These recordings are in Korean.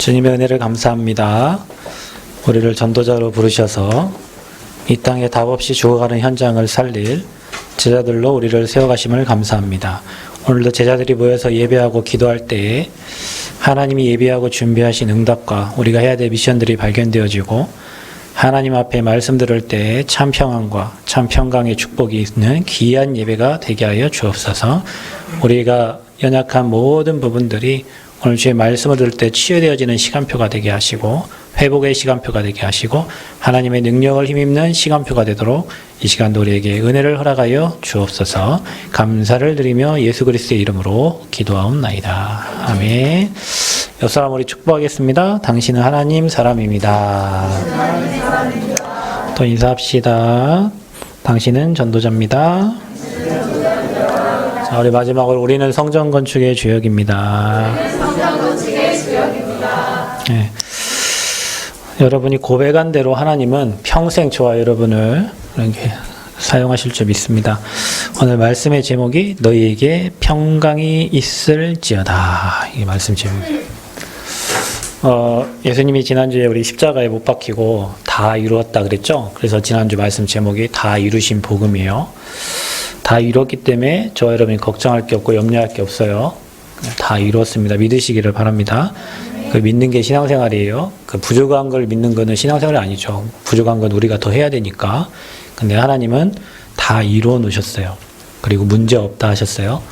주님의 은혜를 감사합니다. 우리를 전도자로 부르셔서 이 땅에 답 없이 죽어가는 현장을 살릴 제자들로 우리를 세워가심을 감사합니다. 오늘도 제자들이 모여서 예배하고 기도할 때에 하나님이 예비하고 준비하신 응답과 우리가 해야 될 미션들이 발견되어지고 하나님 앞에 말씀 들을 때에 참 평안과 참 평강의 축복이 있는 귀한 예배가 되게 하여 주옵소서. 우리가 연약한 모든 부분들이 오늘 주의 말씀을 들을 때 치유되어지는 시간표가 되게 하시고 회복의 시간표가 되게 하시고 하나님의 능력을 힘입는 시간표가 되도록 이 시간도 우리에게 은혜를 허락하여 주옵소서. 감사를 드리며 예수 그리스도의 이름으로 기도하옵나이다. 아멘. 옆 사람 우리 축복하겠습니다. 당신은 하나님 사람입니다. 또 인사합시다. 당신은 전도자입니다. 자, 우리 마지막으로 우리는 성전 건축의 주역입니다. 네. 여러분이 고백한 대로 하나님은 평생 저와 여러분을 이렇게 사용하실 줄 믿습니다. 오늘 말씀의 제목이 너희에게 평강이 있을지어다. 이 말씀 제목이에요. 예수님이 지난주에 우리 십자가에 못 박히고 다 이루었다 그랬죠? 그래서 지난주 말씀 제목이 다 이루신 복음이에요. 다 이뤘기 때문에 저와 여러분이 걱정할 게 없고 염려할 게 없어요. 다 이루었습니다. 믿으시기를 바랍니다. 그 믿는 게 신앙생활이에요. 그 부족한 걸 믿는 거는 신앙생활이 아니죠. 부족한 건 우리가 더 해야 되니까. 근데 하나님은 다 이루어 놓으셨어요. 그리고 문제 없다 하셨어요.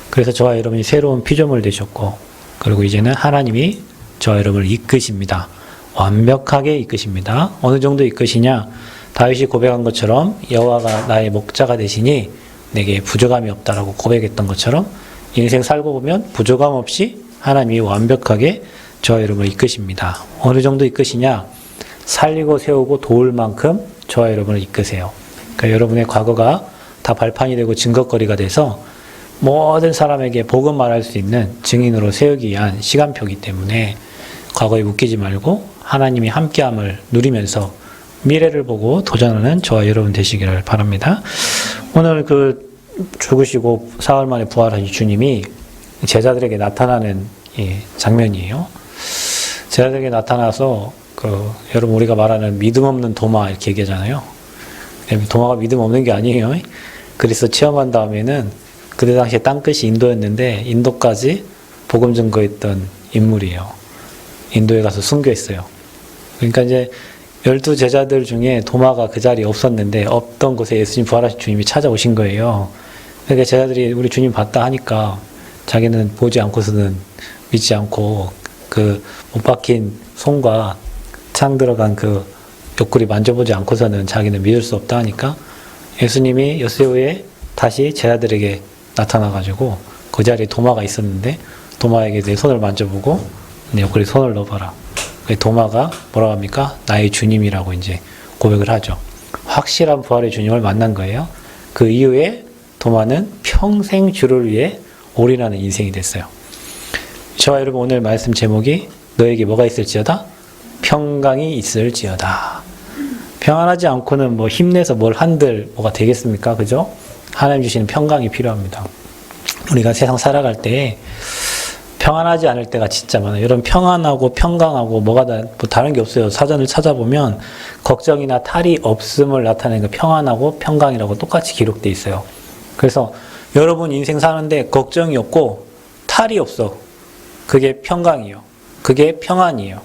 그래서 저와 여러분이 새로운 피조물 되셨고, 그리고 이제는 하나님이 저와 여러분을 이끄십니다. 완벽하게 이끄십니다. 어느 정도 이끄시냐? 다윗이 고백한 것처럼 여호와가 나의 목자가 되시니 내게 부족함이 없다라고 고백했던 것처럼 인생 살고 보면 부족함 없이 하나님이 완벽하게 저와 여러분을 이끄십니다. 어느 정도 이끄시냐? 살리고 세우고 도울 만큼 저와 여러분을 이끄세요. 그러니까 여러분의 과거가 다 발판이 되고 증거거리가 돼서 모든 사람에게 복음 말할 수 있는 증인으로 세우기 위한 시간표이기 때문에 과거에 웃기지 말고 하나님이 함께함을 누리면서 미래를 보고 도전하는 저와 여러분 되시기를 바랍니다. 오늘 그 죽으시고 사흘 만에 부활하신 주님이 제자들에게 나타나는 장면이에요. 제자들에게 나타나서 여러분 우리가 말하는 믿음 없는 도마 이렇게 얘기하잖아요. 도마가 믿음 없는 게 아니에요. 그리스도 체험한 다음에는 그때 당시에 땅끝이 인도였는데 인도까지 복음 증거했던 인물이에요. 인도에 가서 순교했어요. 그러니까 이제 12 제자들 중에 도마가 그 자리에 없었는데 없던 곳에 예수님 부활하신 주님이 찾아오신 거예요. 그러니까 제자들이 우리 주님 봤다 하니까 자기는 보지 않고서는 믿지 않고 그 못 박힌 손과 창 들어간 그 옆구리 만져보지 않고서는 자기는 믿을 수 없다 하니까 예수님이 엿새 후에 다시 제자들에게 나타나가지고 그 자리에 도마가 있었는데 도마에게 내 손을 만져보고 내 옆구리 손을 넣어봐라. 도마가 뭐라고 합니까? 나의 주님이라고 이제 고백을 하죠. 확실한 부활의 주님을 만난 거예요. 그 이후에 도마는 평생 주를 위해 올인하는 인생이 됐어요. 저와 여러분 오늘 말씀 제목이 너에게 뭐가 있을지어다? 평강이 있을지어다. 평안하지 않고는 뭐 힘내서 뭘 한들 뭐가 되겠습니까? 그죠? 하나님 주시는 평강이 필요합니다. 우리가 세상 살아갈 때 평안하지 않을 때가 진짜 많아요. 여러분 평안하고 평강하고 뭐가 뭐 다른 게 없어요. 사전을 찾아보면 걱정이나 탈이 없음을 나타내는 거 평안하고 평강이라고 똑같이 기록되어 있어요. 그래서 여러분 인생 사는데 걱정이 없고 탈이 없어. 그게 평강이에요. 그게 평안이에요.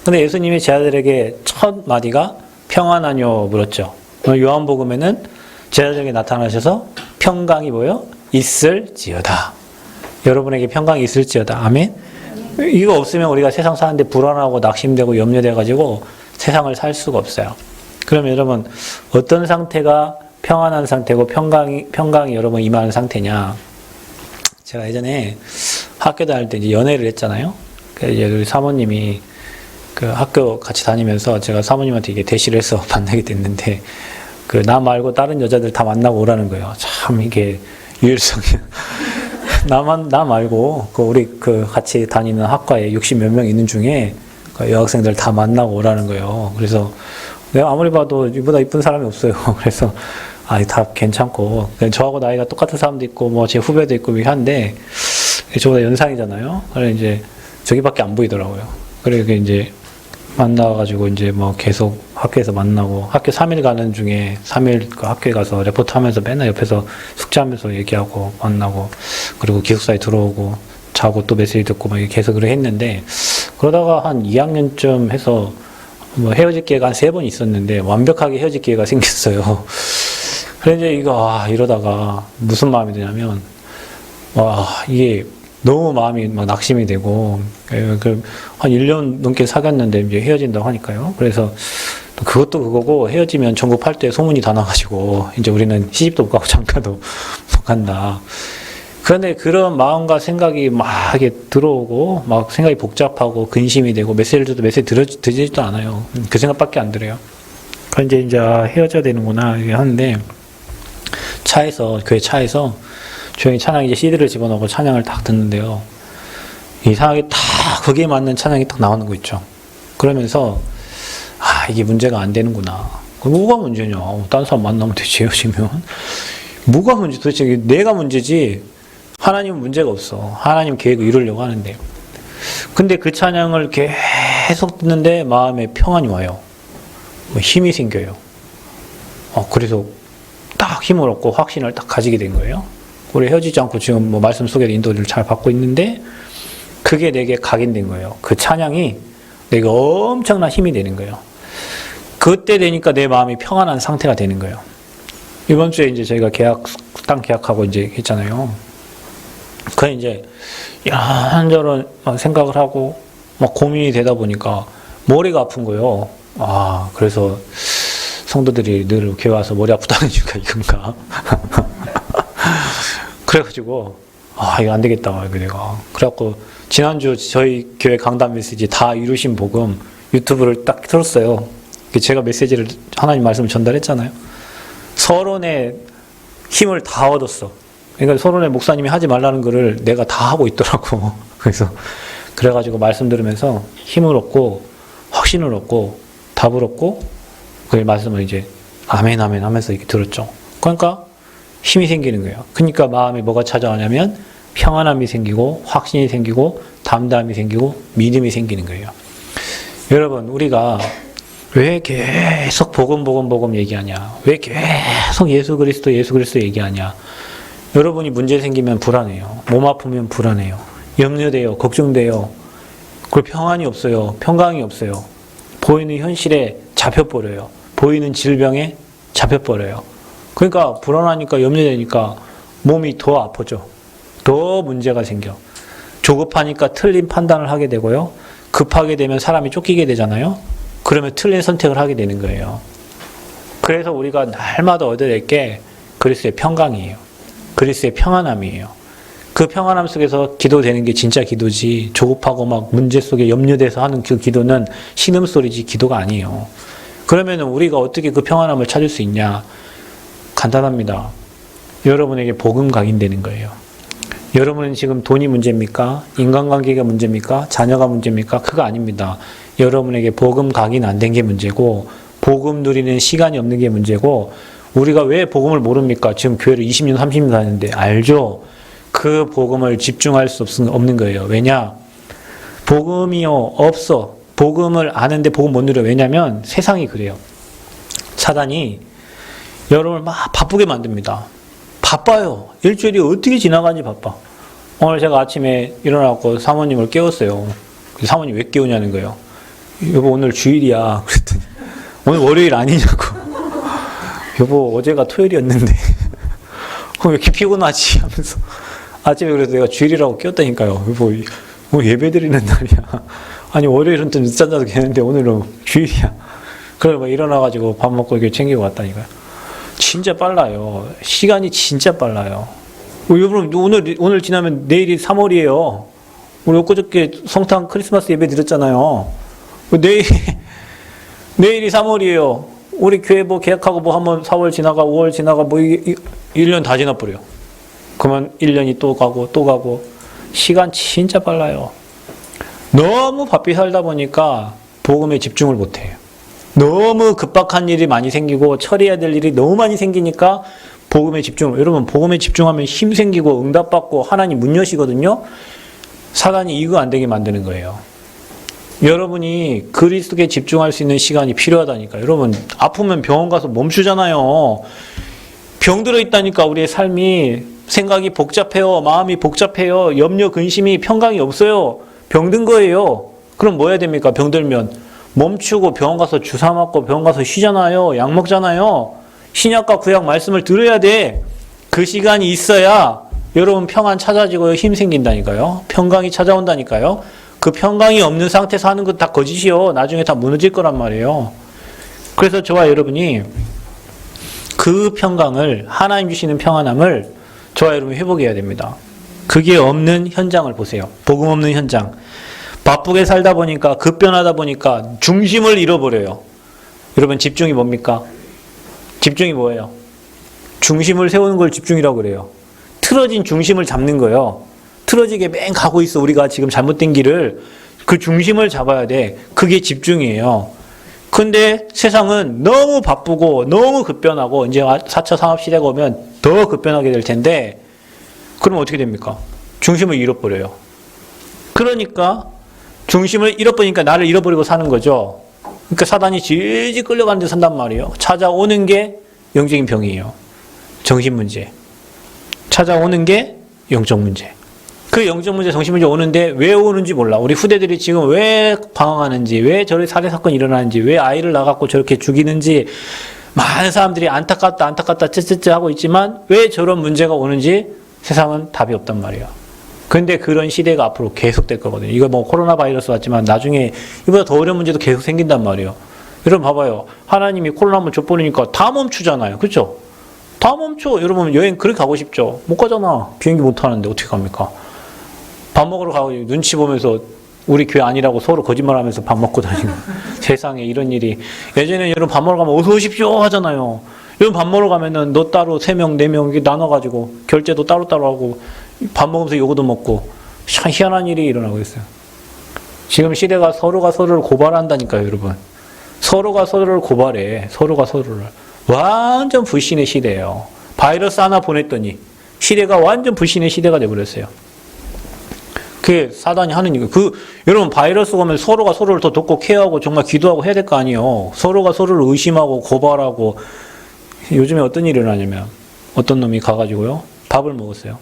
근데 예수님이 제자들에게 첫 마디가 평안하뇨 물었죠. 요한복음에는 제자들에게 나타나셔서 평강이 뭐예요? 있을지어다. 여러분에게 평강이 있을지어다. 아멘? 이거 없으면 우리가 세상 사는데 불안하고 낙심되고 염려돼가지고 세상을 살 수가 없어요. 그러면 여러분 어떤 상태가 평안한 상태고 평강이 여러분 임하는 상태냐? 제가 예전에 학교 다닐 때 이제 연애를 했잖아요. 그래서 우리 사모님이 그 학교 같이 다니면서 제가 사모님한테 이게 대시를 해서 만나게 됐는데 나 말고 다른 여자들 다 만나고 오라는 거예요. 참 이게 유일성이 나 말고 우리 같이 다니는 학과에 60몇 명 있는 중에 여학생들 다 만나고 오라는 거예요. 그래서 내가 아무리 봐도 이보다 이쁜 사람이 없어요. 그래서 다 괜찮고 저하고 나이가 똑같은 사람도 있고 뭐 제 후배도 있고 한데 저보다 연상이잖아요. 그래서 이제 저기밖에 안 보이더라고요. 그리고 이제 만나가지고 이제 뭐 계속 학교에서 만나고 학교 3일 가는 중에 3일 그 학교에 가서 레포트 하면서 맨날 옆에서 숙제하면서 얘기하고 만나고 그리고 기숙사에 들어오고 자고 또 메시지 듣고 막 계속 그렇게 했는데 그러다가 한 2학년쯤 해서 뭐 헤어질 기회가 한 3번 있었는데 완벽하게 헤어질 기회가 생겼어요. 그래서 이제 이러다가 무슨 마음이 드냐면 이게 너무 마음이 막 낙심이 되고 한 1년 넘게 사귀었는데 이제 헤어진다고 하니까요. 그래서 그것도 그거고 헤어지면 전국 8대 소문이 다 나가지고 이제 우리는 시집도 못 가고 장가도 못 간다. 그런데 그런 마음과 생각이 막 이렇게 들어오고 막 생각이 복잡하고 근심이 되고 메시지를 줘도 메시지 드지도 않아요. 그 생각밖에 안 들어요. 그런데 이제 헤어져야 되는구나 이렇게 하는데 교회 차에서 조용히 찬양 이제 CD를 집어넣고 찬양을 딱 듣는데요. 이상하게 딱 거기에 맞는 찬양이 딱 나오는 거 있죠. 그러면서 이게 문제가 안 되는구나. 뭐가 문제냐? 다른 사람 만나면 되지 헤어지면. 뭐가 문제? 도대체 내가 문제지 하나님은 문제가 없어. 하나님 계획을 이루려고 하는데. 근데 그 찬양을 계속 듣는데 마음에 평안이 와요. 힘이 생겨요. 그래서 딱 힘을 얻고 확신을 딱 가지게 된 거예요. 우리 헤어지지 않고 지금 뭐 말씀 속에 인도를 잘 받고 있는데 그게 내게 각인된 거예요. 그 찬양이 내게 엄청난 힘이 되는 거예요. 그때 되니까 내 마음이 평안한 상태가 되는 거예요. 이번 주에 이제 저희가 땅 계약하고 이제 했잖아요. 그 이제 이런저런 생각을 하고 막 고민이 되다 보니까 머리가 아픈 거예요. 그래서 성도들이 늘 교회 와서 머리 아프다는 이유가 이건가? 그래가지고 이거 안 되겠다 이거 내가. 그래갖고 지난주 저희 교회 강단 메시지 다 이루신 복음 유튜브를 딱 틀었어요. 제가 메시지를 하나님 말씀을 전달했잖아요. 서론에 힘을 다 얻었어. 그러니까 서론에 목사님이 하지 말라는 거를 내가 다 하고 있더라고. 그래가지고 말씀 들으면서 힘을 얻고 확신을 얻고 답을 얻고 그 말씀을 이제 아멘 아멘 하면서 이렇게 들었죠. 그러니까 힘이 생기는 거예요. 그러니까 마음에 뭐가 찾아오냐면 평안함이 생기고 확신이 생기고 담담이 생기고 믿음이 생기는 거예요. 여러분 우리가 왜 계속 복음 얘기하냐? 왜 계속 예수 그리스도 얘기하냐? 여러분이 문제 생기면 불안해요. 몸 아프면 불안해요. 염려돼요. 걱정돼요. 그리고 평안이 없어요. 평강이 없어요. 보이는 현실에 잡혀버려요. 보이는 질병에 잡혀버려요. 그러니까 불안하니까 염려되니까 몸이 더 아프죠. 더 문제가 생겨. 조급하니까 틀린 판단을 하게 되고요. 급하게 되면 사람이 쫓기게 되잖아요. 그러면 틀린 선택을 하게 되는 거예요. 그래서 우리가 날마다 얻어야 될 게 그리스도의 평강이에요. 그리스도의 평안함이에요. 그 평안함 속에서 기도되는 게 진짜 기도지 조급하고 막 문제 속에 염려돼서 하는 그 기도는 신음소리지 기도가 아니에요. 그러면 우리가 어떻게 그 평안함을 찾을 수 있냐? 간단합니다. 여러분에게 복음 각인되는 거예요. 여러분은 지금 돈이 문제입니까? 인간관계가 문제입니까? 자녀가 문제입니까? 그거 아닙니다. 여러분에게 복음 각인 안 된 게 문제고 복음 누리는 시간이 없는 게 문제고 우리가 왜 복음을 모릅니까? 지금 교회를 20년, 30년 다녔는데 알죠? 그 복음을 집중할 수 없는 거예요. 왜냐? 복음이요 없어. 복음을 아는데 복음 못 누려. 왜냐면 세상이 그래요. 사단이 여러분을 막 바쁘게 만듭니다. 바빠요. 일주일이 어떻게 지나가는지 바빠. 오늘 제가 아침에 일어나고 사모님을 깨웠어요. 사모님 왜 깨우냐는 거예요. 여보 오늘 주일이야. 그랬더니 오늘 월요일 아니냐고. 여보 어제가 토요일이었는데 왜 이렇게 피곤하지 하면서 아침에 그래서 내가 주일이라고 깨웠다니까요. 여보 오늘 예배 드리는 날이야. 아니 월요일은 좀 늦잠 자도 되는데 오늘은 주일이야. 그래서 막 일어나가지고 밥 먹고 이렇게 챙기고 왔다니까요. 진짜 빨라요. 시간이 진짜 빨라요. 여러분 오늘 지나면 내일이 3월이에요. 우리 엊그저께 성탄 크리스마스 예배 드렸잖아요. 내일이 3월이에요. 우리 교회 뭐 계약하고 뭐 한번 4월 지나가 5월 지나가 뭐 1년 다 지나버려요. 그러면 1년이 또 가고 시간 진짜 빨라요. 너무 바삐 살다 보니까 복음에 집중을 못해요. 너무 급박한 일이 많이 생기고 처리해야 될 일이 너무 많이 생기니까 여러분 복음에 집중하면 힘 생기고 응답받고 하나님 문 여시거든요. 사단이 이거 안 되게 만드는 거예요. 여러분이 그리스도께 집중할 수 있는 시간이 필요하다니까. 여러분 아프면 병원 가서 멈추잖아요. 병들어 있다니까. 우리의 삶이 생각이 복잡해요. 마음이 복잡해요. 염려, 근심이 평강이 없어요. 병든 거예요. 그럼 뭐 해야 됩니까? 병들면 멈추고 병원 가서 주사 맞고 병원 가서 쉬잖아요. 약 먹잖아요. 신약과 구약 말씀을 들어야 돼. 그 시간이 있어야 여러분 평안 찾아지고 힘 생긴다니까요. 평강이 찾아온다니까요. 그 평강이 없는 상태에서 하는 거 다 거짓이요. 나중에 다 무너질 거란 말이에요. 그래서 저와 여러분이 그 평강을, 하나님 주시는 평안함을 저와 여러분이 회복해야 됩니다. 그게 없는 현장을 보세요. 복음 없는 현장. 바쁘게 살다 보니까, 급변하다 보니까 중심을 잃어버려요. 여러분 집중이 뭡니까? 집중이 뭐예요? 중심을 세우는 걸 집중이라고 그래요. 틀어진 중심을 잡는 거예요. 틀어지게 맹 가고 있어. 우리가 지금 잘못된 길을. 그 중심을 잡아야 돼. 그게 집중이에요. 근데 세상은 너무 바쁘고 너무 급변하고 이제 4차 산업시대가 오면 더 급변하게 될 텐데 그럼 어떻게 됩니까? 중심을 잃어버려요. 그러니까 중심을 잃어버리니까 나를 잃어버리고 사는 거죠. 그러니까 사단이 질질 끌려가는 데 산단 말이에요. 찾아오는 게 영적인 병이에요. 정신 문제. 찾아오는 게 영적 문제. 그 영적 문제, 정신 문제 오는데 왜 오는지 몰라. 우리 후대들이 지금 왜 방황하는지, 왜 저런 살해 사건이 일어나는지, 왜 아이를 낳아갖고 저렇게 죽이는지 많은 사람들이 안타깝다 쯔쯔쯔 하고 있지만 왜 저런 문제가 오는지 세상은 답이 없단 말이야. 근데 그런 시대가 앞으로 계속될 거거든요. 이거 뭐 코로나 바이러스 왔지만 나중에 이보다 더 어려운 문제도 계속 생긴단 말이에요. 여러분 봐봐요. 하나님이 코로나 한번 줘버리니까 다 멈추잖아요. 그렇죠? 다 멈춰. 여러분 여행 그렇게 가고 싶죠? 못 가잖아. 비행기 못 타는데 어떻게 갑니까? 밥 먹으러 가고 눈치 보면서 우리 교회 아니라고 서로 거짓말하면서 밥 먹고 다니고 세상에 이런 일이. 예전에 여러분 밥 먹으러 가면 어서 오십시오 하잖아요. 여러분 밥 먹으러 가면은 너 따로 3명 4명 이렇게 나눠가지고 결제도 따로따로 하고 밥 먹으면서 요거도 먹고 참 희한한 일이 일어나고 있어요. 지금 시대가 서로가 서로를 고발한다니까요. 여러분 서로가 서로를 고발해. 서로가 서로를. 완전 불신의 시대예요. 바이러스 하나 보냈더니 시대가 완전 불신의 시대가 돼버렸어요. 그게 사단이 하는 이유. 여러분 바이러스가 오면 서로가 서로를 더 돕고 케어하고 정말 기도하고 해야 될 거 아니에요. 서로가 서로를 의심하고 고발하고. 요즘에 어떤 일이 일어나냐면 어떤 놈이 가가지고요 밥을 먹었어요.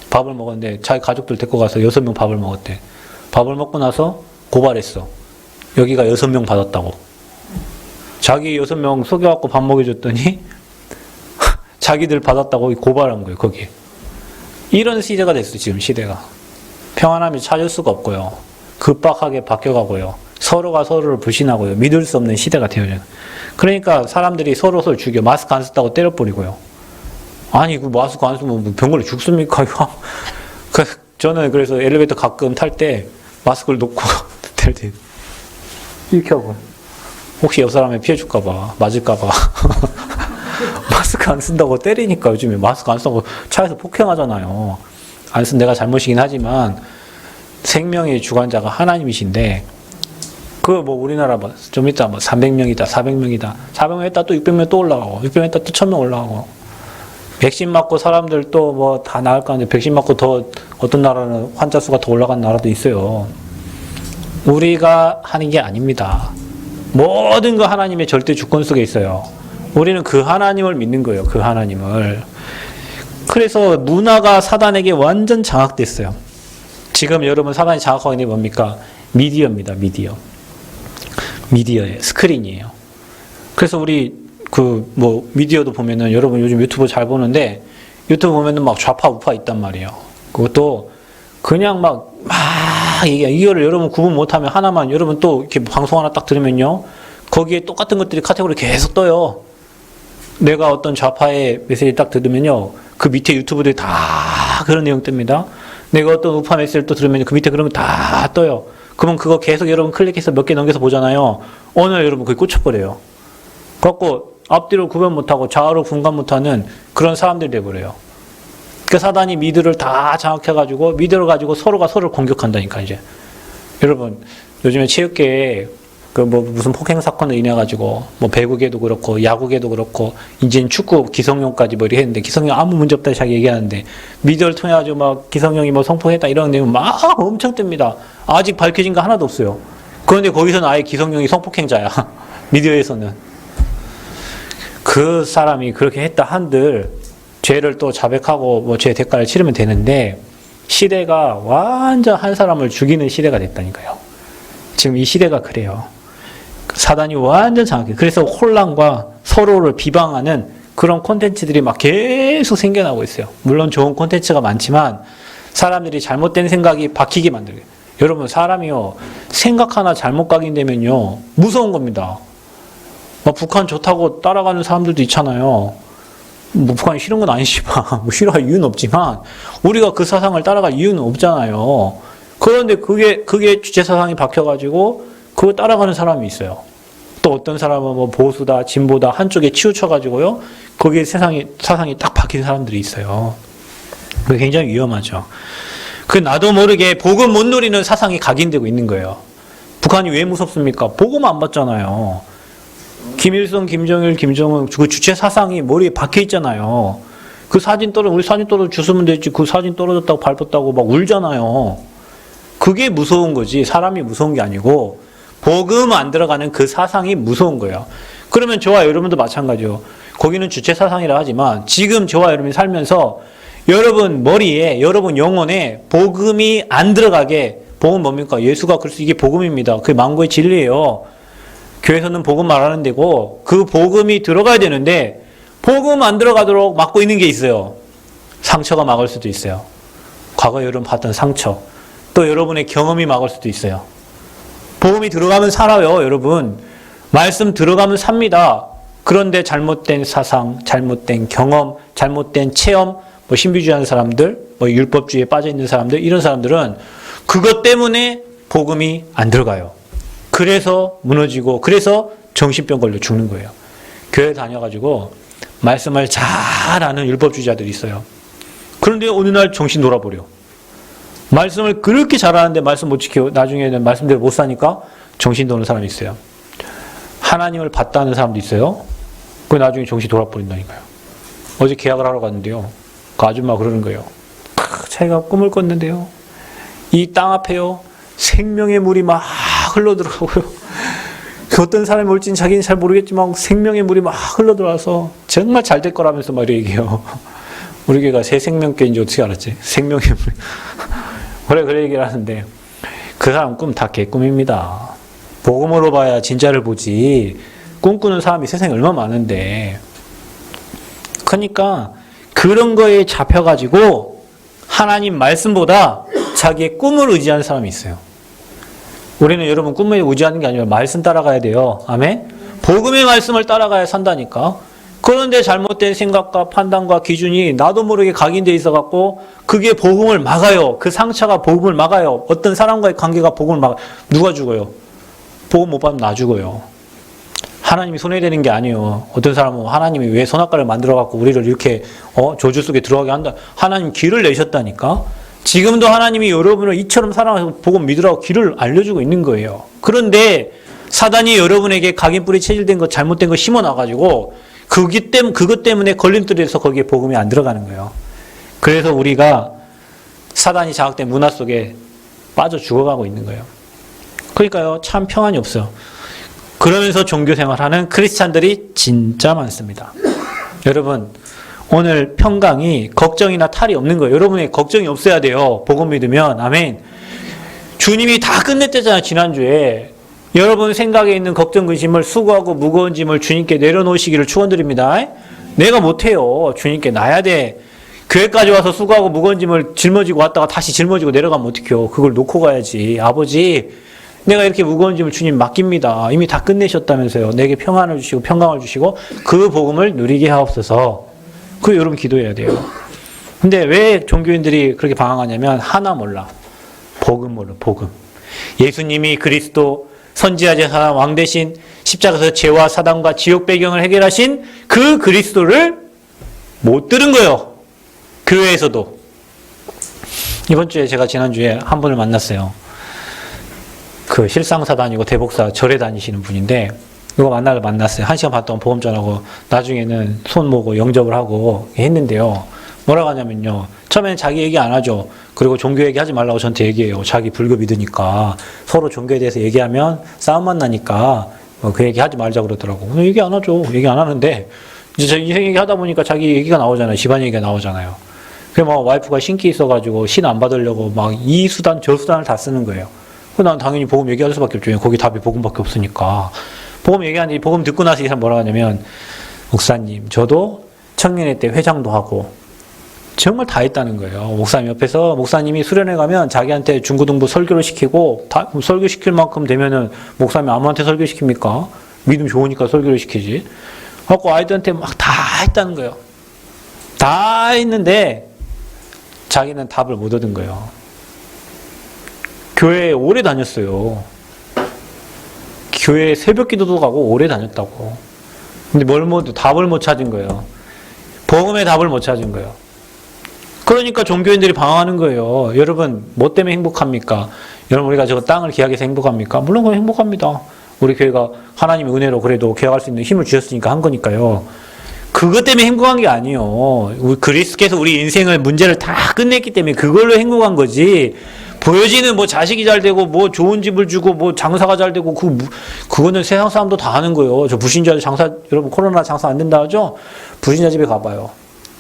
밥을 먹었는데 자기 가족들 데리고 가서 6명 밥을 먹었대. 밥을 먹고 나서 고발했어. 여기가 6명 받았다고. 자기 6명 속여갖고 밥 먹여줬더니 자기들 받았다고 고발한 거예요. 거기에. 이런 시대가 됐어. 지금 시대가. 평안함이 찾을 수가 없고요. 급박하게 바뀌어가고요. 서로가 서로를 불신하고요. 믿을 수 없는 시대가 되어요. 그러니까 사람들이 서로 죽여. 마스크 안 썼다고 때려버리고요. 아니 그 마스크 안 쓰면 병 걸려 죽습니까? 저는 그래서 엘리베이터 가끔 탈 때 마스크를 놓고 탈 때 이렇게 하고 혹시 옆 사람에 피해 줄까 봐 맞을까 봐 마스크 안 쓴다고 때리니까 요즘에 마스크 안 쓰고 차에서 폭행하잖아요. 안 쓴 내가 잘못이긴 하지만 생명의 주관자가 하나님이신데 그 뭐 우리나라 좀 이따 300명이다 400명이다 400명 했다 또 600명 또 올라가고 600명 했다 또 1000명 올라가고 백신 맞고 사람들 또 뭐 다 나을 거 아닌데 백신 맞고 더 어떤 나라는 환자 수가 더 올라간 나라도 있어요. 우리가 하는 게 아닙니다. 모든 거 하나님의 절대 주권 속에 있어요. 우리는 그 하나님을 믿는 거예요. 그 하나님을. 그래서 문화가 사단에게 완전 장악됐어요. 지금 여러분 사단이 장악하고 있는 게 뭡니까? 미디어입니다. 미디어예요. 스크린이에요. 그래서 우리 미디어도 보면은 여러분 요즘 유튜브 잘 보는데 유튜브 보면은 막 좌파 우파 있단 말이에요. 그것도 그냥 이거를 여러분 구분 못하면 하나만 여러분 또 이렇게 방송 하나 딱 들으면요. 거기에 똑같은 것들이 카테고리 계속 떠요. 내가 어떤 좌파의 메시지 딱 들으면요. 그 밑에 유튜브들이 다 그런 내용 뜹니다. 내가 어떤 우파 메시지를 또 들으면 그 밑에 그런 거 다 떠요. 그러면 그거 계속 여러분 클릭해서 몇 개 넘겨서 보잖아요. 어느 날 여러분 그게 꽂혀버려요. 그래갖고 앞뒤로 구분 못하고 좌우로 분간 못하는 그런 사람들이 돼버려요. 그 사단이 미드를 다 장악해가지고 미드를 가지고 서로가 서로를 공격한다니까 이제. 여러분 요즘에 체육계에 무슨 폭행 사건을 인해가지고 배구계도 그렇고 야구계도 그렇고 이제는 축구 기성용까지 이렇게 했는데 기성용 아무 문제 없다 자기 얘기하는데 미디어를 통해 가지고 기성용이 성폭행했다 이런 내용 막 엄청 뜹니다. 아직 밝혀진 거 하나도 없어요. 그런데 거기서는 아예 기성용이 성폭행자야. 미디어에서는. 그 사람이 그렇게 했다 한들 죄를 또 자백하고 뭐 죄 대가를 치르면 되는데 시대가 완전 한 사람을 죽이는 시대가 됐다니까요. 지금 이 시대가 그래요. 사단이 완전 장악해. 그래서 혼란과 서로를 비방하는 그런 콘텐츠들이 막 계속 생겨나고 있어요. 물론 좋은 콘텐츠가 많지만 사람들이 잘못된 생각이 박히게 만들게. 여러분 사람이요 생각 하나 잘못 각인되면요 무서운 겁니다. 북한 좋다고 따라가는 사람들도 있잖아요. 뭐 북한이 싫은 건 아니지만 뭐 싫어할 이유는 없지만 우리가 그 사상을 따라갈 이유는 없잖아요. 그런데 그게 주체 사상이 박혀가지고 그거 따라가는 사람이 있어요. 또 어떤 사람은 뭐 보수다 진보다 한쪽에 치우쳐가지고요 거기에 사상이 딱 박힌 사람들이 있어요. 그게 굉장히 위험하죠. 그 나도 모르게 복음 못 누리는 사상이 각인되고 있는 거예요. 북한이 왜 무섭습니까? 복음 안 받잖아요. 김일성, 김정일, 김정은 그 주체 사상이 머리에 박혀 있잖아요. 그 사진 우리 사진 떨어져 주스면 되지. 그 사진 떨어졌다고 밟았다고 막 울잖아요. 그게 무서운 거지. 사람이 무서운 게 아니고 복음 안 들어가는 그 사상이 무서운 거예요. 그러면 저와 여러분도 마찬가지요. 거기는 주체 사상이라 하지만 지금 저와 여러분이 살면서 여러분 머리에 여러분 영혼에 복음이 안 들어가게 복음 뭡니까? 예수가 그래서 이게 복음입니다. 그게 망고의 진리예요. 교회에서는 복음 말하는 데고 그 복음이 들어가야 되는데 복음 안 들어가도록 막고 있는 게 있어요. 상처가 막을 수도 있어요. 과거 여러분 봤던 상처. 또 여러분의 경험이 막을 수도 있어요. 복음이 들어가면 살아요, 여러분. 말씀 들어가면 삽니다. 그런데 잘못된 사상, 잘못된 경험, 잘못된 체험, 뭐 신비주의하는 사람들, 뭐 율법주의에 빠져 있는 사람들, 이런 사람들은 그것 때문에 복음이 안 들어가요. 그래서 무너지고 그래서 정신병 걸려 죽는 거예요. 교회 다녀가지고 말씀을 잘 아는 율법주의자들이 있어요. 그런데 어느 날 정신 놀아버려. 말씀을 그렇게 잘하는데 말씀 못 지키고 나중에는 말씀대로 못 사니까 정신 도는 사람이 있어요. 하나님을 봤다는 사람도 있어요. 그 나중에 정신 돌아버린다니까요. 어제 계약을 하러 갔는데요. 그 아줌마 그러는 거예요. 자기가 꿈을 꿨는데요. 이 땅 앞에요. 생명의 물이 막 흘러들어가고요. 어떤 사람이 올지는 자기는 잘 모르겠지만 생명의 물이 막 흘러들어와서 정말 잘 될 거라면서 막 얘기해요. 우리 교회가 새 생명교인지 어떻게 알았지? 생명의 물. 그래 얘기를 하는데 그 사람 꿈 다 개꿈입니다. 복음으로 봐야 진짜를 보지. 꿈꾸는 사람이 세상에 얼마나 많은데. 그러니까 그런 거에 잡혀가지고 하나님 말씀보다 자기의 꿈을 의지하는 사람이 있어요. 우리는 여러분 꿈을 의지하는 게 아니라 말씀 따라가야 돼요. 아멘? 복음의 말씀을 따라가야 산다니까. 그런데 잘못된 생각과 판단과 기준이 나도 모르게 각인되어 있어갖고 그게 복음을 막아요. 그 상처가 복음을 막아요. 어떤 사람과의 관계가 복음을 막아요. 누가 죽어요? 복음 못 받으면 나 죽어요. 하나님이 손해되는 게 아니에요. 어떤 사람은 하나님이 왜 선악과를 만들어갖고 우리를 이렇게 저주 속에 들어가게 한다. 하나님 길을 내셨다니까. 지금도 하나님이 여러분을 이처럼 사랑해서 복음 믿으라고 길을 알려주고 있는 거예요. 그런데 사단이 여러분에게 각인뿌리 체질된 것 잘못된 거 심어놔가지고 그것 때문에 걸림돌에서 거기에 복음이 안 들어가는 거예요. 그래서 우리가 사단이 장악된 문화 속에 빠져 죽어가고 있는 거예요. 그러니까요, 참 평안이 없어요. 그러면서 종교생활하는 크리스찬들이 진짜 많습니다. 여러분, 오늘 평강이 걱정이나 탈이 없는 거예요. 여러분의 걱정이 없어야 돼요. 복음 믿으면. 아멘. 주님이 다 끝냈잖아요, 지난주에. 여러분 생각에 있는 걱정, 근심을 수고하고 무거운 짐을 주님께 내려놓으시기를 축원드립니다. 내가 못해요. 주님께 놔야 돼. 교회까지 와서 수고하고 무거운 짐을 짊어지고 왔다가 다시 짊어지고 내려가면 어떡해요. 그걸 놓고 가야지. 아버지, 내가 이렇게 무거운 짐을 주님 맡깁니다. 이미 다 끝내셨다면서요. 내게 평안을 주시고 평강을 주시고 그 복음을 누리게 하옵소서. 그 여러분 기도해야 돼요. 근데 왜 종교인들이 그렇게 방황하냐면 하나 몰라. 복음 몰라. 복음. 예수님이 그리스도 선지자 제사장 왕 대신 십자가에서 죄와 사단과 지옥 배경을 해결하신 그 그리스도를 못 들은 거예요. 교회에서도. 이번 주에 제가 지난주에 한 분을 만났어요. 그 실상사 다니고 대복사 절에 다니시는 분인데 이거 만났어요. 1시간 반 동안 보험 전하고 나중에는 손 모고 영접을 하고 했는데요. 뭐라고 하냐면요. 처음에는 자기 얘기 안 하죠. 그리고 종교 얘기하지 말라고 저한테 얘기해요. 자기 불교 믿으니까. 서로 종교에 대해서 얘기하면 싸움만 나니까 그 얘기 하지 말자 그러더라고. 근데 얘기 안 하죠. 얘기 안 하는데 이제 저 인생 얘기 하다 보니까 자기 얘기가 나오잖아요. 집안 얘기가 나오잖아요. 그래 막 와이프가 신기 있어가지고 신 안 받으려고 막 이 수단 저 수단을 다 쓰는 거예요. 난 당연히 복음 얘기할 수밖에 없죠. 거기 답이 복음밖에 없으니까. 복음 얘기하는데 복음 듣고 나서 이 사람 뭐라고 하냐면 목사님 저도 청년회 때 회장도 하고 정말 다 했다는 거예요. 목사님 옆에서 목사님이 수련회 가면 자기한테 중고등부 설교를 시키고 다 설교시킬 만큼 되면은 목사님이 아무한테 설교시킵니까? 믿음 좋으니까 설교를 시키지. 하고 아이들한테 막 다 했다는 거예요. 다 했는데 자기는 답을 못 얻은 거예요. 교회에 오래 다녔어요. 교회에 새벽 기도도 가고 오래 다녔다고. 근데 답을 못 찾은 거예요. 복음의 답을 못 찾은 거예요. 그러니까 종교인들이 방황하는 거예요. 여러분 뭐 때문에 행복합니까? 여러분 우리가 저 땅을 기약해서 행복합니까? 물론 그건 행복합니다. 우리 교회가 하나님의 은혜로 그래도 기약할 수 있는 힘을 주셨으니까 한 거니까요. 그것 때문에 행복한 게 아니에요. 그리스도께서 우리 인생을 문제를 다 끝냈기 때문에 그걸로 행복한 거지. 보여지는 뭐 자식이 잘 되고 뭐 좋은 집을 주고 뭐 장사가 잘 되고 그거는 세상 사람도 다 하는 거예요. 저 불신자 장사 여러분 코로나 장사 안 된다 하죠? 불신자 집에 가봐요.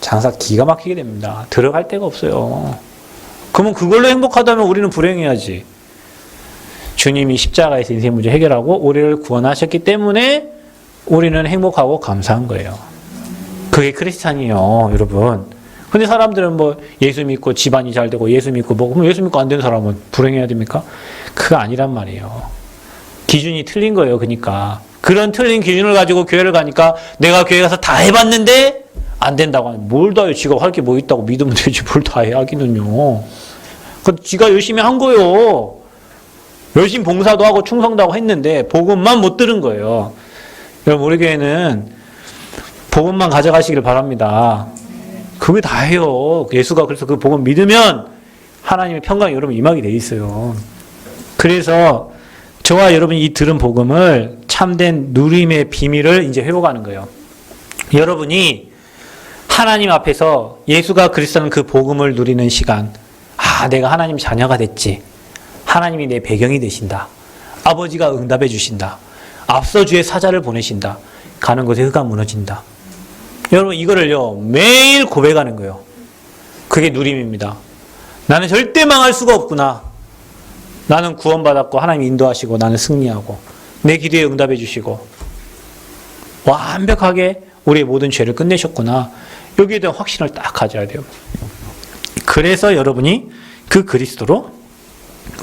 장사 기가 막히게 됩니다. 들어갈 데가 없어요. 그러면 그걸로 행복하다면 우리는 불행해야지. 주님이 십자가에서 인생 문제 해결하고 우리를 구원하셨기 때문에 우리는 행복하고 감사한 거예요. 그게 크리스찬이에요, 여러분. 근데 사람들은 뭐 예수 믿고 집안이 잘 되고 예수 믿고 뭐 그럼 예수 믿고 안 되는 사람은 불행해야 됩니까? 그거 아니란 말이에요. 기준이 틀린 거예요. 그러니까 그런 틀린 기준을 가지고 교회를 가니까 내가 교회 가서 다 해봤는데 안 된다고 하면 뭘 다 해요? 지가 할 게 뭐 있다고 믿으면 되지 뭘 다 해 하기는요. 그 지가 열심히 한 거예요. 열심히 봉사도 하고 충성도 하고 했는데 복음만 못 들은 거예요. 여러분 우리 교회는 복음만 가져가시길 바랍니다. 그게 다예요. 예수가 그래서 그 복음 믿으면 하나님의 평강이 여러분 임하게 돼 있어요. 그래서 저와 여러분이 이 들은 복음을 참된 누림의 비밀을 이제 회복하는 거예요. 여러분이 하나님 앞에서 예수가 그리스도는 그 복음을 누리는 시간, 내가 하나님 자녀가 됐지. 하나님이 내 배경이 되신다. 아버지가 응답해 주신다. 앞서 주의 사자를 보내신다. 가는 곳에 흑암 무너진다. 여러분 이거를요 매일 고백하는 거예요. 그게 누림입니다. 나는 절대 망할 수가 없구나. 나는 구원받았고 하나님이 인도하시고 나는 승리하고 내 기도에 응답해 주시고 완벽하게 우리의 모든 죄를 끝내셨구나. 여기에 대한 확신을 딱 가져야 돼요. 그래서 여러분이 그 그리스도로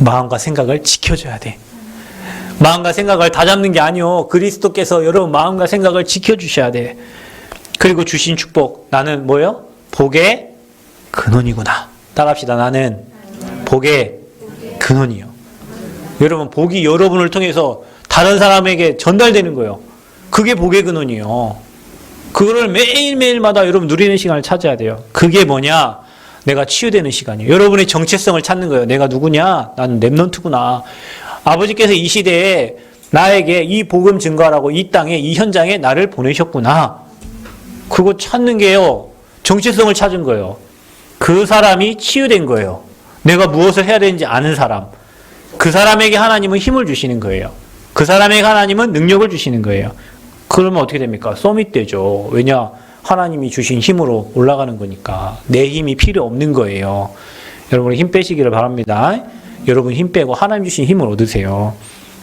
마음과 생각을 지켜줘야 돼. 마음과 생각을 다 잡는 게 아니요. 그리스도께서 여러분 마음과 생각을 지켜주셔야 돼. 그리고 주신 축복. 나는 뭐요? 복의 근원이구나. 따라합시다. 나는 복의 근원이요. 여러분 복이 여러분을 통해서 다른 사람에게 전달되는 거예요. 그게 복의 근원이에요. 그거를 매일매일마다 여러분 누리는 시간을 찾아야 돼요. 그게 뭐냐? 내가 치유되는 시간이에요. 여러분의 정체성을 찾는 거예요. 내가 누구냐? 나는 렘넌트구나. 아버지께서 이 시대에 나에게 이 복음 증거하라고 이 땅에 이 현장에 나를 보내셨구나. 그거 찾는 게요. 정체성을 찾은 거예요. 그 사람이 치유된 거예요. 내가 무엇을 해야 되는지 아는 사람. 그 사람에게 하나님은 힘을 주시는 거예요. 그 사람에게 하나님은 능력을 주시는 거예요. 그러면 어떻게 됩니까? 소밋 되죠. 왜냐? 하나님이 주신 힘으로 올라가는 거니까. 내 힘이 필요 없는 거예요. 여러분 힘 빼시기를 바랍니다. 여러분 힘 빼고 하나님 주신 힘을 얻으세요.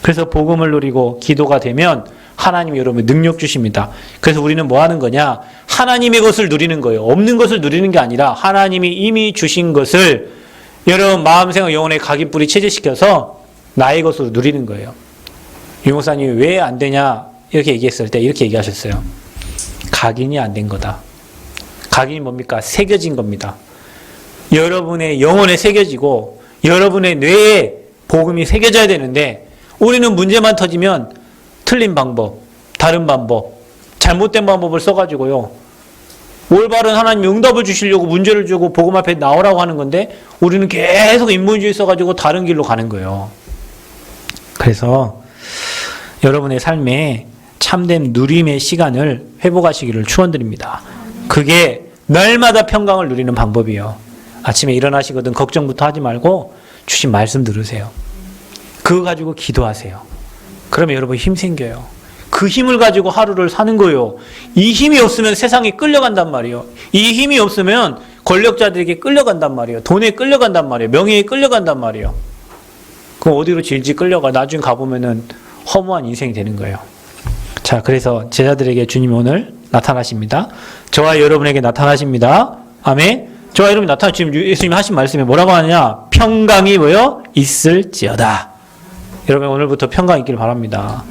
그래서 복음을 누리고 기도가 되면 하나님이 여러분 능력 주십니다. 그래서 우리는 뭐 하는 거냐? 하나님의 것을 누리는 거예요. 없는 것을 누리는 게 아니라 하나님이 이미 주신 것을 여러분 마음, 생각, 영혼의 각인뿌리 체제시켜서 나의 것으로 누리는 거예요. 유 목사님이 왜 안 되냐? 이렇게 얘기했을 때 이렇게 얘기하셨어요. 각인이 안 된 거다. 각인이 뭡니까? 새겨진 겁니다. 여러분의 영혼에 새겨지고 여러분의 뇌에 복음이 새겨져야 되는데 우리는 문제만 터지면 틀린 방법, 다른 방법, 잘못된 방법을 써가지고요. 올바른 하나님이 응답을 주시려고 문제를 주고 복음 앞에 나오라고 하는 건데 우리는 계속 인본주의 써가지고 다른 길로 가는 거예요. 그래서 여러분의 삶에 참된 누림의 시간을 회복하시기를 축원드립니다. 그게 날마다 평강을 누리는 방법이요. 아침에 일어나시거든 걱정부터 하지 말고 주신 말씀 들으세요. 그거 가지고 기도하세요. 그러면 여러분 힘 생겨요. 그 힘을 가지고 하루를 사는 거예요. 이 힘이 없으면 세상에 끌려간단 말이에요. 이 힘이 없으면 권력자들에게 끌려간단 말이에요. 돈에 끌려간단 말이에요. 명예에 끌려간단 말이에요. 그럼 어디로 질질 끌려가? 나중에 가보면은 허무한 인생이 되는 거예요. 자, 그래서 제자들에게 주님이 오늘 나타나십니다. 저와 여러분에게 나타나십니다. 아멘. 저와 여러분이 지금 예수님이 하신 말씀에 뭐라고 하느냐? 평강이 뭐요? 있을지어다. 여러분 오늘부터 평강 있길 바랍니다.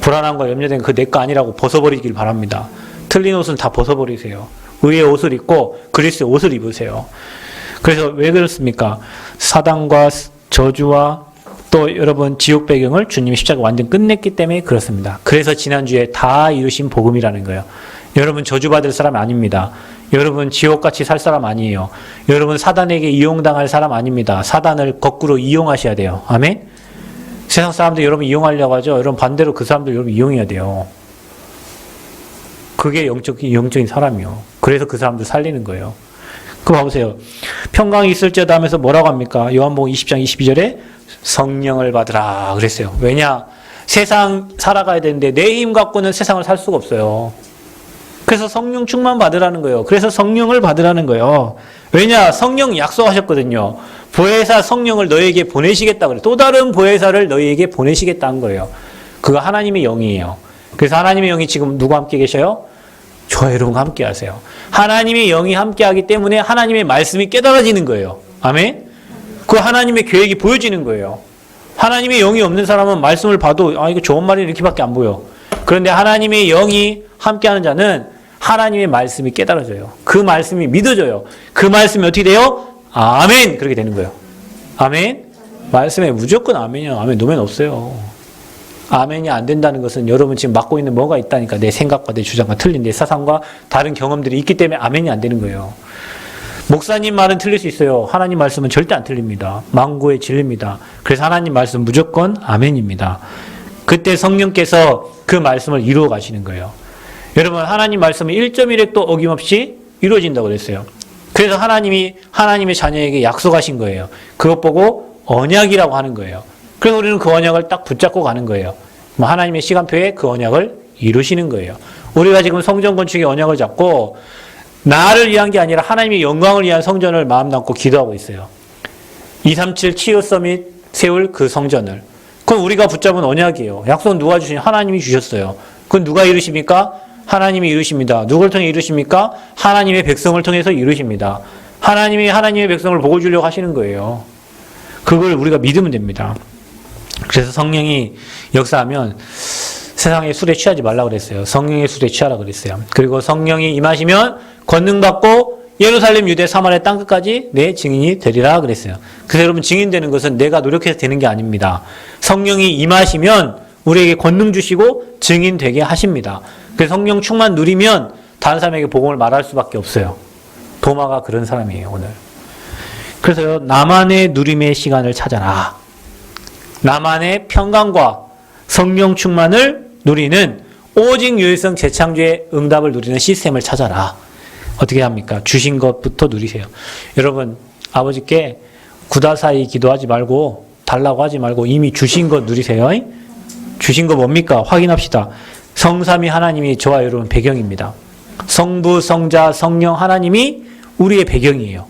불안함과 염려된 그 내 거 아니라고 벗어버리길 바랍니다. 틀린 옷은 다 벗어버리세요. 의의 옷을 입고 그리스도의 옷을 입으세요. 그래서 왜 그렇습니까? 사단과 저주와 또 여러분 지옥 배경을 주님이 십자가 완전 끝냈기 때문에 그렇습니다. 그래서 지난주에 다 이루신 복음이라는 거예요. 여러분 저주받을 사람 아닙니다. 여러분 지옥같이 살 사람 아니에요. 여러분 사단에게 이용당할 사람 아닙니다. 사단을 거꾸로 이용하셔야 돼요. 아멘? 세상 사람들 여러분 이용하려고 하죠. 여러분 반대로 그 사람들 여러분 이용해야 돼요. 그게 영적인 사람이요. 그래서 그 사람들 살리는 거예요. 그거 봐보세요. 평강이 있을지어다 하면서 뭐라고 합니까? 요한복음 20장 22절에 성령을 받으라 그랬어요. 왜냐? 세상 살아가야 되는데 내 힘 갖고는 세상을 살 수가 없어요. 그래서 성령 충만 받으라는 거예요. 그래서 성령을 받으라는 거예요. 왜냐? 성령 약속하셨거든요. 보혜사 성령을 너희에게 보내시겠다 그래요. 또 다른 보혜사를 너희에게 보내시겠다는 거예요. 그거 하나님의 영이에요. 그래서 하나님의 영이 지금 누구 함께 계셔요? 저와 여러분과 함께 하세요. 하나님의 영이 함께 하기 때문에 하나님의 말씀이 깨달아지는 거예요. 아멘? 그 하나님의 계획이 보여지는 거예요. 하나님의 영이 없는 사람은 말씀을 봐도 이거 좋은 말이 이렇게밖에 안 보여. 그런데 하나님의 영이 함께하는 자는 하나님의 말씀이 깨달아져요. 그 말씀이 믿어져요. 그 말씀이 어떻게 돼요? 아멘! 그렇게 되는 거예요. 아멘? 말씀에 무조건 아멘이요. 아멘 노멘 없어요. 아멘이 안 된다는 것은 여러분 지금 맡고 있는 뭐가 있다니까. 내 생각과 내 주장과 틀린 내 사상과 다른 경험들이 있기 때문에 아멘이 안 되는 거예요. 목사님 말은 틀릴 수 있어요. 하나님 말씀은 절대 안 틀립니다. 망고의 진리입니다. 그래서 하나님 말씀 무조건 아멘입니다. 그때 성령께서 그 말씀을 이루어 가시는 거예요. 여러분 하나님 말씀은 1.1획도 어김없이 이루어진다고 그랬어요. 그래서 하나님이 하나님의 자녀에게 약속하신 거예요. 그것 보고 언약이라고 하는 거예요. 그래서 우리는 그 언약을 딱 붙잡고 가는 거예요. 하나님의 시간표에 그 언약을 이루시는 거예요. 우리가 지금 성전 건축의 언약을 잡고 나를 위한 게 아니라 하나님의 영광을 위한 성전을 마음 담고 기도하고 있어요. 237 치유 서밋 세울 그 성전을. 그건 우리가 붙잡은 언약이에요. 약속은 누가 주시냐? 하나님이 주셨어요. 그건 누가 이루십니까? 하나님이 이루십니다. 누굴 통해 이루십니까? 하나님의 백성을 통해서 이루십니다. 하나님이 하나님의 백성을 복을 주려고 하시는 거예요. 그걸 우리가 믿으면 됩니다. 그래서 성령이 역사하면 세상에 술에 취하지 말라고 그랬어요. 성령의 술에 취하라 그랬어요. 그리고 성령이 임하시면 권능받고 예루살렘, 유대, 사마리아 땅끝까지 내 증인이 되리라 그랬어요. 그래서 여러분 증인되는 것은 내가 노력해서 되는 게 아닙니다. 성령이 임하시면 우리에게 권능 주시고 증인되게 하십니다. 그래서 성령 충만 누리면 다른 사람에게 복음을 말할 수밖에 없어요. 도마가 그런 사람이에요, 오늘. 그래서 나만의 누림의 시간을 찾아라. 나만의 평강과 성령 충만을 누리는 오직 유일성 재창조의 응답을 누리는 시스템을 찾아라. 어떻게 합니까? 주신 것부터 누리세요. 여러분, 아버지께 구다사이 기도하지 말고 달라고 하지 말고 이미 주신 것 누리세요. 주신 거 뭡니까? 확인합시다. 성삼위 하나님이 저와 여러분 배경입니다. 성부, 성자, 성령 하나님이 우리의 배경이에요.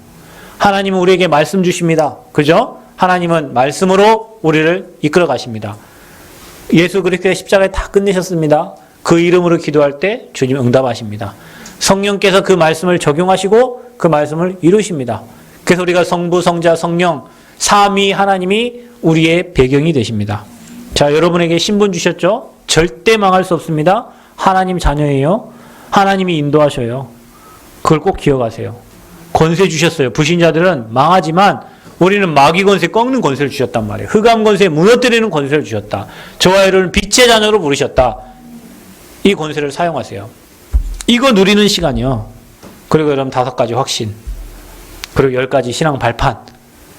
하나님은 우리에게 말씀 주십니다. 그죠? 하나님은 말씀으로 우리를 이끌어 가십니다. 예수 그리스도의 십자가에 다 끝내셨습니다. 그 이름으로 기도할 때 주님 응답하십니다. 성령께서 그 말씀을 적용하시고 그 말씀을 이루십니다. 그래서 우리가 성부, 성자, 성령 삼위 하나님이 우리의 배경이 되십니다. 자, 여러분에게 신분 주셨죠? 절대 망할 수 없습니다. 하나님 자녀예요. 하나님이 인도하셔요. 그걸 꼭 기억하세요. 권세 주셨어요. 불신자들은 망하지만 우리는 마귀 권세 꺾는 권세를 주셨단 말이에요. 흑암 권세 무너뜨리는 권세를 주셨다. 저와 여러분을 빛의 자녀로 부르셨다. 이 권세를 사용하세요. 이거 누리는 시간이요. 그리고 여러분 5가지 확신. 그리고 10가지 신앙 발판.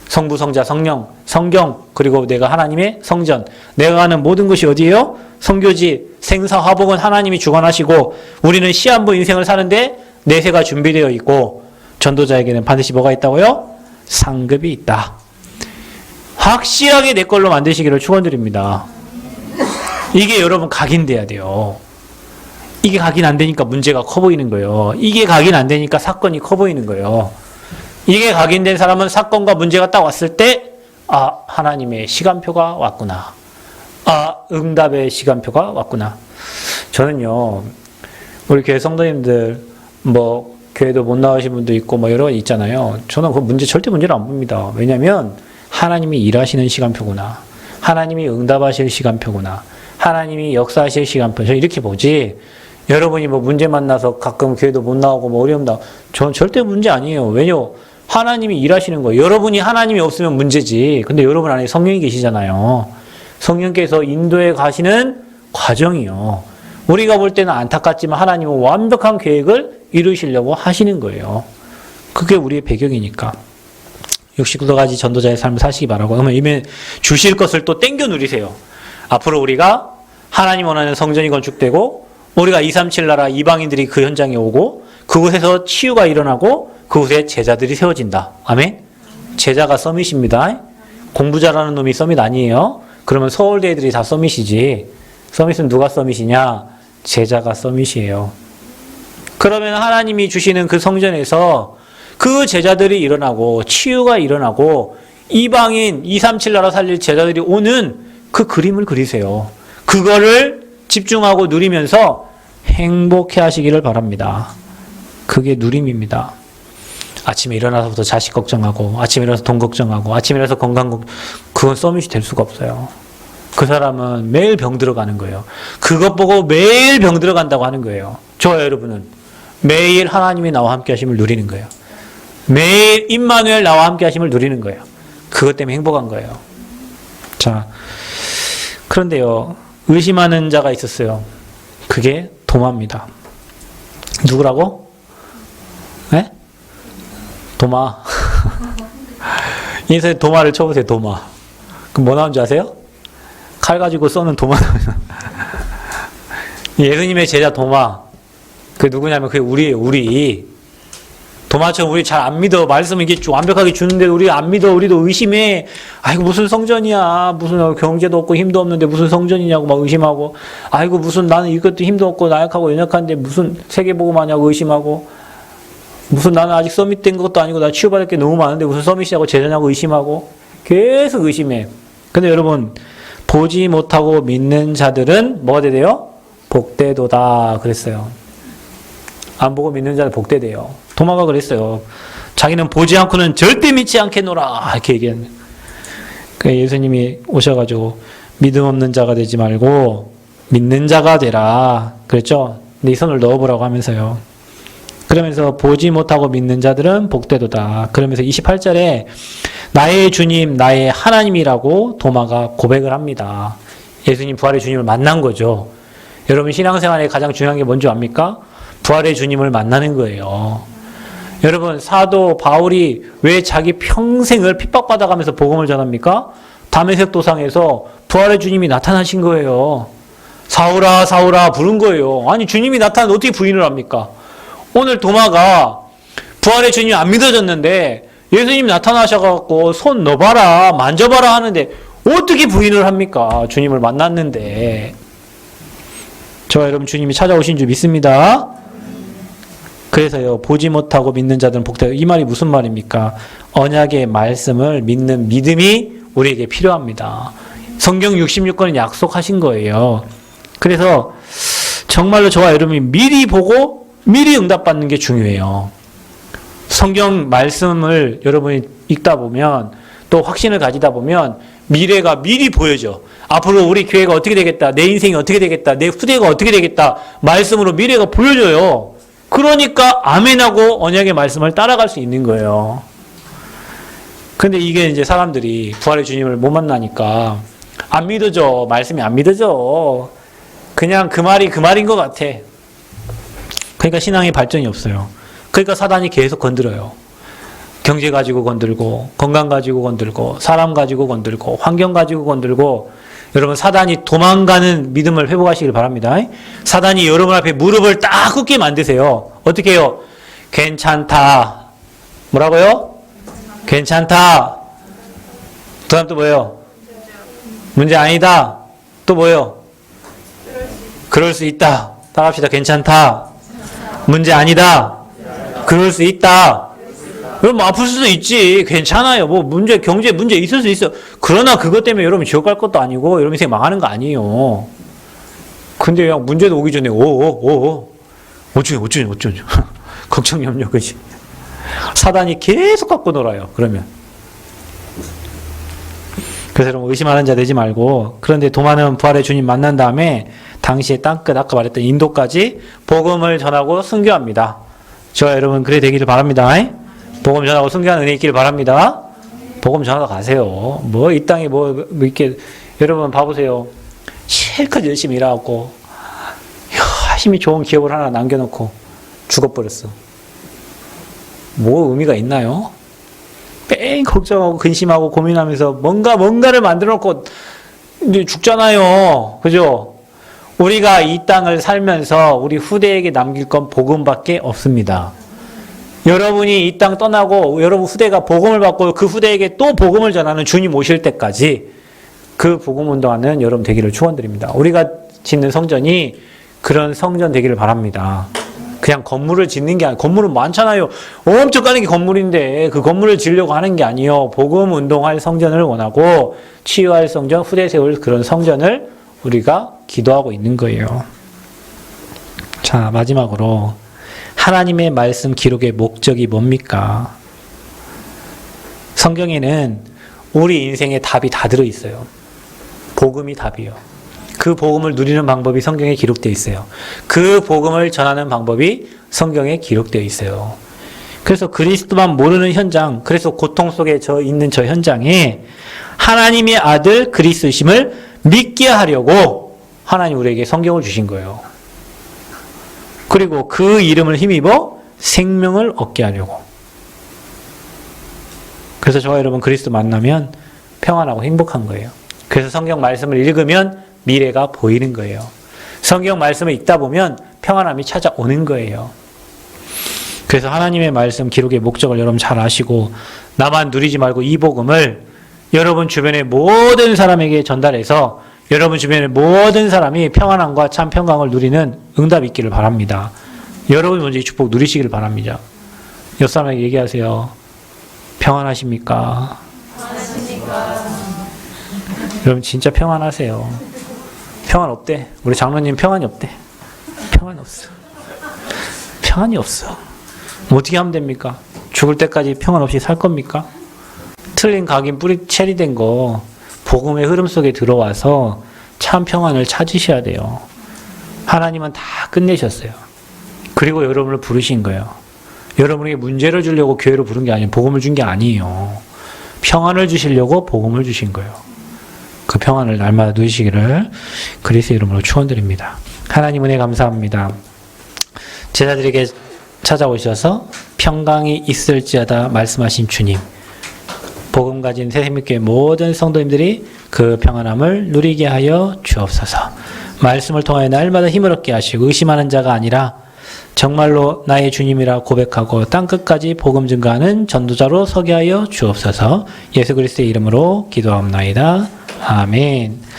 성부, 성자, 성령, 성경, 그리고 내가 하나님의 성전. 내가 하는 모든 것이 어디예요? 성교지, 생사화복은 하나님이 주관하시고 우리는 시한부 인생을 사는데 내세가 준비되어 있고 전도자에게는 반드시 뭐가 있다고요? 상급이 있다. 확실하게 내 걸로 만드시기를 축원드립니다. 이게 여러분 각인돼야 돼요. 이게 각인 안 되니까 문제가 커 보이는 거예요. 이게 각인 안 되니까 사건이 커 보이는 거예요. 이게 각인된 사람은 사건과 문제가 딱 왔을 때 아, 하나님의 시간표가 왔구나. 아, 응답의 시간표가 왔구나. 저는요, 우리 교회 성도님들, 뭐, 교회도 못 나오신 분도 있고, 뭐, 여러 가지 있잖아요. 저는 그 문제, 절대 문제를 안 봅니다. 왜냐면, 하나님이 일하시는 시간표구나. 하나님이 응답하실 시간표구나. 하나님이 역사하실 시간표. 저 이렇게 보지. 여러분이 뭐 문제 만나서 가끔 교회도 못 나오고, 뭐 어려움 나. 저는 절대 문제 아니에요. 왜냐요? 하나님이 일하시는 거예요. 여러분이 하나님이 없으면 문제지. 근데 여러분 안에 성령이 계시잖아요. 성령께서 인도해 가시는 과정이요. 우리가 볼 때는 안타깝지만 하나님은 완벽한 계획을 이루시려고 하시는 거예요. 그게 우리의 배경이니까. 69가지 전도자의 삶을 사시기 바라고. 그러면 이미 주실 것을 또 땡겨 누리세요. 앞으로 우리가 하나님 원하는 성전이 건축되고 우리가 237 나라 이방인들이 그 현장에 오고 그곳에서 치유가 일어나고 그곳에 제자들이 세워진다. 아멘? 제자가 서밋입니다. 공부 잘하는 놈이 서밋 아니에요. 그러면 서울대 애들이 다 서밋이지. 서밋은 누가 서밋이냐? 제자가 서밋이에요. 그러면 하나님이 주시는 그 성전에서 그 제자들이 일어나고 치유가 일어나고 이방인 237 나라 살릴 제자들이 오는 그 그림을 그리세요. 그거를 집중하고 누리면서 행복해 하시기를 바랍니다. 그게 누림입니다. 아침에 일어나서부터 자식 걱정하고 아침에 일어나서 돈 걱정하고 아침에 일어나서 건강 걱정, 그건 서밋이 될 수가 없어요. 그 사람은 매일 병 들어가는 거예요. 그것 보고 매일 병 들어간다고 하는 거예요. 저와 여러분은 매일 하나님이 나와 함께 하심을 누리는 거예요. 매일 임마누엘 나와 함께 하심을 누리는 거예요. 그것 때문에 행복한 거예요. 자, 그런데요, 의심하는 자가 있었어요. 그게 도마입니다. 누구라고? 네? 도마. 인터넷 도마를 쳐보세요. 도마. 그럼 뭐 나온 줄 아세요? 칼 가지고 쏘는 도마. 예수님의 제자 도마. 그게 누구냐면 그게 우리예요. 우리. 도마처럼 우리 잘 안 믿어. 말씀을 이게 완벽하게 주는데도 우리 안 믿어. 우리도 의심해. 아이고 무슨 성전이야. 무슨 경제도 없고 힘도 없는데 무슨 성전이냐고 막 의심하고. 아이고 무슨 나는 이것도 힘도 없고 나약하고 연약한데 무슨 세계복음 하냐고 의심하고. 무슨 나는 아직 서밋된 것도 아니고 나 치유받을 게 너무 많은데 무슨 서밋이냐고 제자냐고 의심하고. 계속 의심해. 근데 여러분 보지 못하고 믿는 자들은 뭐가 되대요? 복되도다 그랬어요. 안 보고 믿는 자는 복되대요. 도마가 그랬어요. 자기는 보지 않고는 절대 믿지 않겠노라 이렇게 얘기했네. 그러니까 예수님이 오셔가지고 믿음 없는 자가 되지 말고 믿는 자가 되라 그랬죠. 네 손을 넣어보라고 하면서요. 그러면서 보지 못하고 믿는 자들은 복되도다. 그러면서 28절에 나의 주님 나의 하나님이라고 도마가 고백을 합니다. 예수님 부활의 주님을 만난 거죠. 여러분 신앙생활에 가장 중요한 게 뭔지 압니까? 부활의 주님을 만나는 거예요. 여러분 사도 바울이 왜 자기 평생을 핍박받아가면서 복음을 전합니까? 다메섹 도상에서 부활의 주님이 나타나신 거예요. 사울아 사울아 부른 거예요. 아니 주님이 나타나는데 어떻게 부인을 합니까? 오늘 도마가 부활의 주님이 안 믿어졌는데 예수님이 나타나셔갖고 손 넣어봐라 만져봐라 하는데 어떻게 부인을 합니까? 주님을 만났는데. 저와 여러분 주님이 찾아오신 줄 믿습니다. 그래서요 보지 못하고 믿는 자들은 복되다. 이 말이 무슨 말입니까? 언약의 말씀을 믿는 믿음이 우리에게 필요합니다. 성경 66권은 약속하신 거예요. 그래서 정말로 저와 여러분이 미리 보고 미리 응답받는 게 중요해요. 성경 말씀을 여러분이 읽다 보면 또 확신을 가지다 보면 미래가 미리 보여져. 앞으로 우리 교회가 어떻게 되겠다. 내 인생이 어떻게 되겠다. 내 후대가 어떻게 되겠다. 말씀으로 미래가 보여져요. 그러니까 아멘하고 언약의 말씀을 따라갈 수 있는 거예요. 근데 이게 이제 사람들이 부활의 주님을 못 만나니까 안 믿어져. 말씀이 안 믿어져. 그냥 그 말이 그 말인 것 같아. 그러니까 신앙의 발전이 없어요. 그러니까 사단이 계속 건드려요. 경제 가지고 건들고 건강 가지고 건들고 사람 가지고 건들고 환경 가지고 건들고. 여러분 사단이 도망가는 믿음을 회복하시길 바랍니다. 사단이 여러분 앞에 무릎을 딱 꿇게 만드세요. 어떻게 해요? 괜찮다. 뭐라고요? 괜찮다. 그 다음 또 뭐예요? 문제 아니다. 또 뭐예요? 그럴 수 있다. 따라합시다. 괜찮다. 문제 아니다. 그럴 수 있다. 그럼 뭐 아플 수도 있지. 괜찮아요. 뭐 경제 문제 있을 수 있어. 그러나 그것 때문에 여러분 지옥 갈 것도 아니고 여러분 인생 망하는 거 아니에요. 근데 그냥 문제도 오기 전에 어쩌냐 걱정 염려 그지. 사단이 계속 갖고 놀아요. 그러면. 그래서 여러분 의심하는 자 되지 말고, 그런데 도마는 부활의 주님 만난 다음에 당시에 땅끝 아까 말했던 인도까지 복음을 전하고 순교합니다. 저와 여러분 그래 되기를 바랍니다. 복음 전하고 순교하는 은혜 있기를 바랍니다. 복음 전하러 가세요. 뭐 이 땅에 뭐 이렇게 여러분 봐보세요. 실컷 열심히 일하고 열심히 좋은 기업을 하나 남겨놓고 죽어버렸어. 뭐 의미가 있나요? 뺑 걱정하고 근심하고 고민하면서 뭔가를 만들어놓고 이제 죽잖아요. 그죠? 우리가 이 땅을 살면서 우리 후대에게 남길 건 복음밖에 없습니다. 여러분이 이 땅 떠나고 여러분 후대가 복음을 받고 그 후대에게 또 복음을 전하는 주님 오실 때까지 그 복음 운동하는 여러분 되기를 축원드립니다. 우리가 짓는 성전이 그런 성전 되기를 바랍니다. 그냥 건물을 짓는 게 아니고, 건물은 많잖아요. 엄청 가는 게 건물인데 그 건물을 지으려고 하는 게 아니에요. 복음 운동할 성전을 원하고 치유할 성전, 후대 세울 그런 성전을 우리가 기도하고 있는 거예요. 자, 마지막으로 하나님의 말씀 기록의 목적이 뭡니까? 성경에는 우리 인생의 답이 다 들어있어요. 복음이 답이요. 그 복음을 누리는 방법이 성경에 기록되어 있어요. 그 복음을 전하는 방법이 성경에 기록되어 있어요. 그래서 그리스도만 모르는 현장, 그래서 고통 속에 있는 저 현장에 하나님의 아들 그리스도심을 믿게 하려고 하나님 우리에게 성경을 주신 거예요. 그리고 그 이름을 힘입어 생명을 얻게 하려고. 그래서 저와 여러분 그리스도 만나면 평안하고 행복한 거예요. 그래서 성경 말씀을 읽으면 미래가 보이는 거예요. 성경 말씀을 읽다 보면 평안함이 찾아오는 거예요. 그래서 하나님의 말씀 기록의 목적을 여러분 잘 아시고, 나만 누리지 말고 이 복음을 여러분 주변의 모든 사람에게 전달해서 여러분 주변의 모든 사람이 평안함과 참 평강을 누리는 응답이 있기를 바랍니다. 여러분이 먼저 이 축복 누리시기를 바랍니다. 옆 사람에게 얘기하세요. 평안하십니까? 여러분 진짜 평안하세요. 평안 없대. 우리 장로님 평안이 없대. 평안이 없어. 평안이 없어. 뭐 어떻게 하면 됩니까? 죽을 때까지 평안 없이 살 겁니까? 틀린 각인 뿌리 체리된 거 복음의 흐름 속에 들어와서 참 평안을 찾으셔야 돼요. 하나님은 다 끝내셨어요. 그리고 여러분을 부르신 거예요. 여러분에게 문제를 주려고 교회로 부른 게 아니에요. 복음을 준 게 아니에요. 평안을 주시려고 복음을 주신 거예요. 그 평안을 날마다 누리시기를 그리스도의 이름으로 축원드립니다. 하나님 은혜 감사합니다. 제자들에게 찾아오셔서 평강이 있을지어다 말씀하신 주님, 복음 가진 새생명교회 모든 성도님들이 그 평안함을 누리게 하여 주옵소서. 말씀을 통하여 날마다 힘을 얻게 하시고 의심하는 자가 아니라 정말로 나의 주님이라 고백하고 땅끝까지 복음 증거하는 전도자로 서게 하여 주옵소서. 예수 그리스도의 이름으로 기도하옵나이다. 아멘.